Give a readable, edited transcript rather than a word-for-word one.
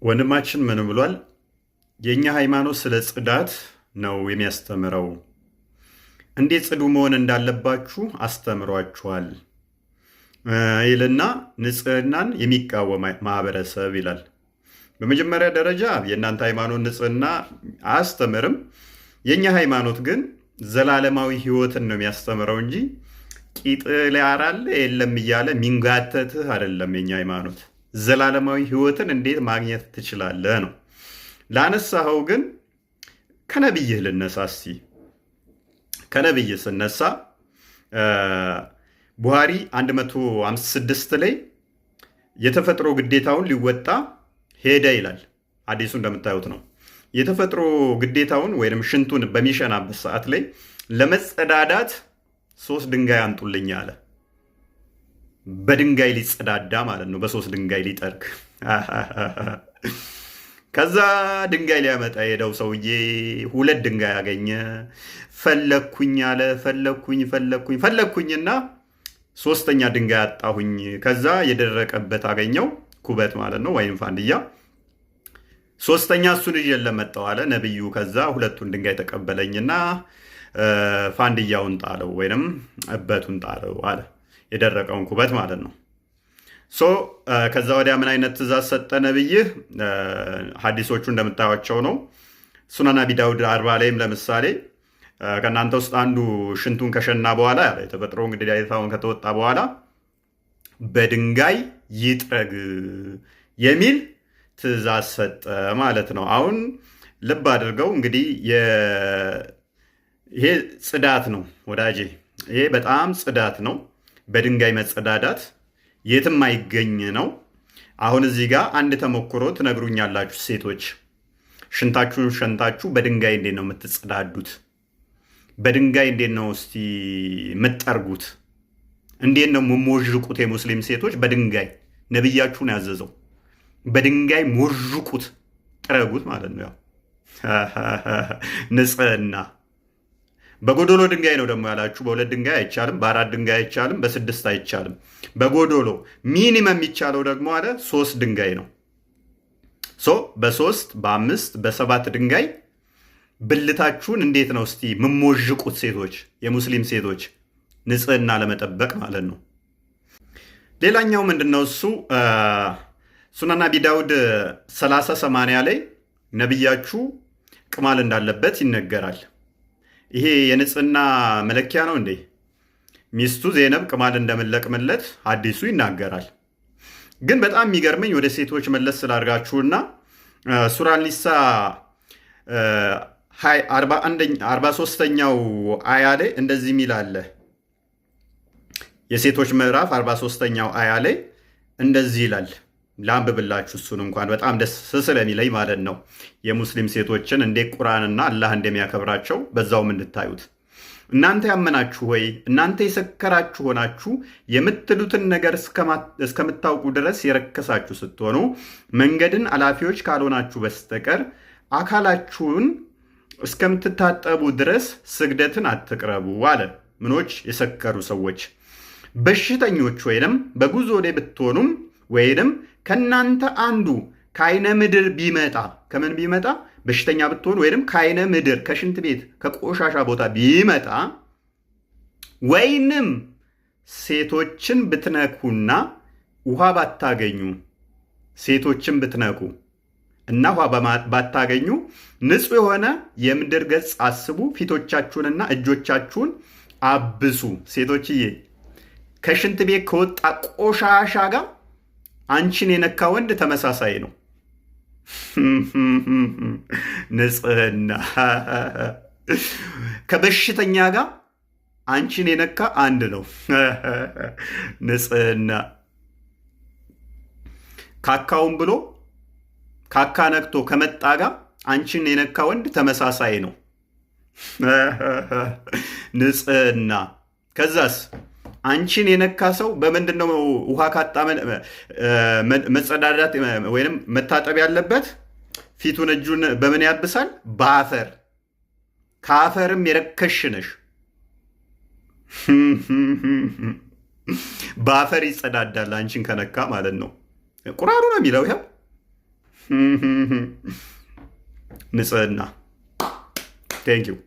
ወንድማችን ምን ብሏል? የእኛ ሃይማኖት ስለ ጽዳት ነው የሚያስተምረው። እንዴት ጽዱ መሆን እንዳለባችሁ አስተምሯችኋል ይልና ንጽህናን የሚቃወም ማህበረሰብ ይላል። በመጀመሪያ ደረጃ የእናንተ ሃይማኖት ንጽህና አያስተምርም። የእኛ ሃይማኖት ግን ዘላለማዊ ህይወትን ነው የሚያስተምረው እንጂ ቂጥ ሊያራል የለም እያለ ሚንጋተትህ አይደለም። የኛ ሃይማኖት ዘላለማዊ ህይወትን እንዴት ማግኘት ትችላለህ ነው። ላነሳኸው ግን ከነብይህ ልነሳ። እስቲ ከነብይህ ስነሳ ቡሃሪ 156 ላይ የተፈጥሮ ግዴታውን ሊወጣ ሄደ ይላል። አዲሱ እንደምታዩት ነው። የተፈጥሮ ግዴታውን ወይም ሽንቱን በሚሸናበት ሰዓት ላይ ለመጸዳዳት 3 ድንጋይ አምጡልኝ አለ። በድንጋይ ሊጸዳዳ ማለት ነው። በ3 ድንጋይ ሊጠርግ። ከዛ ድንጋይ ሊያመጣ ሄደው ሰውዬ 2 ድንጋይ አገኘ። ፈለግኩኝ አለ። ፈለግኩኝና 3ኛ ድንጋይ አጣሁኝ። ከዛ የደረቀበት አገኘው፣ ኩበት ማለት ነው ወይም ፋንድያ። 3ኛ እሱን ይዤ ለመጣው አለ ነብዩ። ከዛ 2ቱን ድንጋይ ተቀበለኝና ፋንድያውን ጣለው ወይንም እበቱን ጣለው አለ። የደረቀውን ኩበት ማለት ነው። ከዛ ወዲያ ምን አይነት ትእዛዝ ሰጠ ነብይህ? ሐዲሶቹ እንደምታዩቸው ነው። ሱነን አቢ ዳውድ 40 ላይም ለምሳሌ ከእናንተ ውስጥ አንዱ ሽንቱን ከሸና በኋላ ያለ የተፈጥሮ እንግዲህ አይታውን ከተወጣ በኋላ በድንጋይ ይጥረግ የሚል ትእዛዝ ሰጠ ማለት ነው። አሁን ልብ አድርገው እንግዲህ ይሄ ጽዳት ነው ወዳጄ፣ ይሄ በጣም ጽዳት ነው። በድንጋይ መጸዳዳት የትም አይገኝ ነው። አሁን እዚህ ጋር አንድ ተሞክሮ ትነግሩኛላችሁ ሴቶች። ሽንታችሁን ሸንታችሁ በድንጋይ እንዴት ነው የምትጸዳዱት? በድንጋይ እንዴት ነው እስቲ የምትጠርጉት? እንዴት ነው የምሞዥቁት? የሙስሊም ሴቶች በድንጋይ ነብያችሁን ያዘዘው በድንጋይ ሞዥቁት፣ ጥረጉት ማለት ነው። ያው ንጽህና በጎዶሎ ድንጋይ ነው ደግሞ ያላችሁ። በ2 ድንጋይ አይቻልም፣ በ4 ድንጋይ አይቻልም፣ በ6 አይቻልም። በጎዶሎ ሚኒመም የሚቻለው ደግሞ አለ 3 ድንጋይ ነው። በ3 በ5 በ7 ድንጋይ ብልታችሁን እንዴት ነው እስቲ ምሞዥቁት? ሴቶች፣ የሙስሊም ሴቶች ንጽህና ለመጠበቅ ማለት ነው። ሌላኛው ምንድነው እሱ ሱነን አቢ ዳውድ 3080 ላይ ነብያችሁ ቅማል እንዳለበት ይነገራል። ይሄ የንጽህና መለኪያ ነው እንዴ? ሚስቱ ዜነብ ቅማል እንደምለቅምለት ሐዲሱ ይናገራል። ግን በጣም የሚገርመኝ ወደ ሴቶች መለስ ስላድርጋችሁና ሱራ ኒሳ 43ኛው አያ ላይ እንደዚህ የሚል አለ። የሴቶች ምዕራፍ 43ኛው አያ ላይ እንደዚህ ይላል። ላንብብላችሁ እሱን እንኳን በጣም ደስ ስለሚለኝ ማለት ነው። የሙስሊም ሴቶችን እንዴት ቁርአንና አላህ እንደሚያከብራቸው በዛውም እንድታዩት። እናንተ ያመናችሁ ወይ? እናንተ የሰከራችሁ ሆናችሁ የምትሉትን ነገር እስከምታውቁ ድረስ የረከሳችሁ ስትሆኑ መንገድን አላፊዎች ካልሆናችሁ በስተቀር አካላችሁን እስከምትታጠቡ ድረስ ስግደትን አትቅረቡ አለ። ምኖች? የሰከሩ ሰዎች። በሽተኞች ወይንም በጉዞ ላይ ብትሆኑም ወይንም ከናንተ አንዱ ከአይነ ምድር ቢመጣ፣ ከምን ቢመጣ? በሽተኛ ብትሆን ወይንም ከአይነ ምድር ከሽንት ቤት ከቆሻሻ ቦታ ቢመጣ ወይንም ሴቶችን ብትነኩና ውሃ ባታገኙ፣ ሴቶችን ብትነኩ እና ውሃ ባታገኙ ንጹሕ የሆነ የምድር ገጽ አስቡ፣ ፊቶቻችሁንና እጆቻችሁን አብሱ። ሴቶችዬ ከሽንት ቤት ከወጣ ቆሻሻ ጋር አንቺን የነካ ወንድ ተመሳሳይ ነው። ንጽህና ከበሽተኛ ጋር አንቺን የነካ አንድ ነው። ንጽህና ካካውን ብሎ ካካ ነክቶ ከመጣ ጋር አንቺን የነካ ወንድ ተመሳሳይ ነው። ንጽህና ከዛስ አንቺን የነካ ሰው በምንድን ነው ውሃ ካጣ መጸዳዳት ወይም መታጠብ ያለበት? ፊቱን እጁን በምን ያብሳል? በአፈር። ከአፈርም የረከሽ ነሽ። በአፈር ይጸዳዳል አንቺን ከነካ ማለት ነው። ቁርአኑ ነው የሚለው። ይኸው ንጽህና ቴንኪው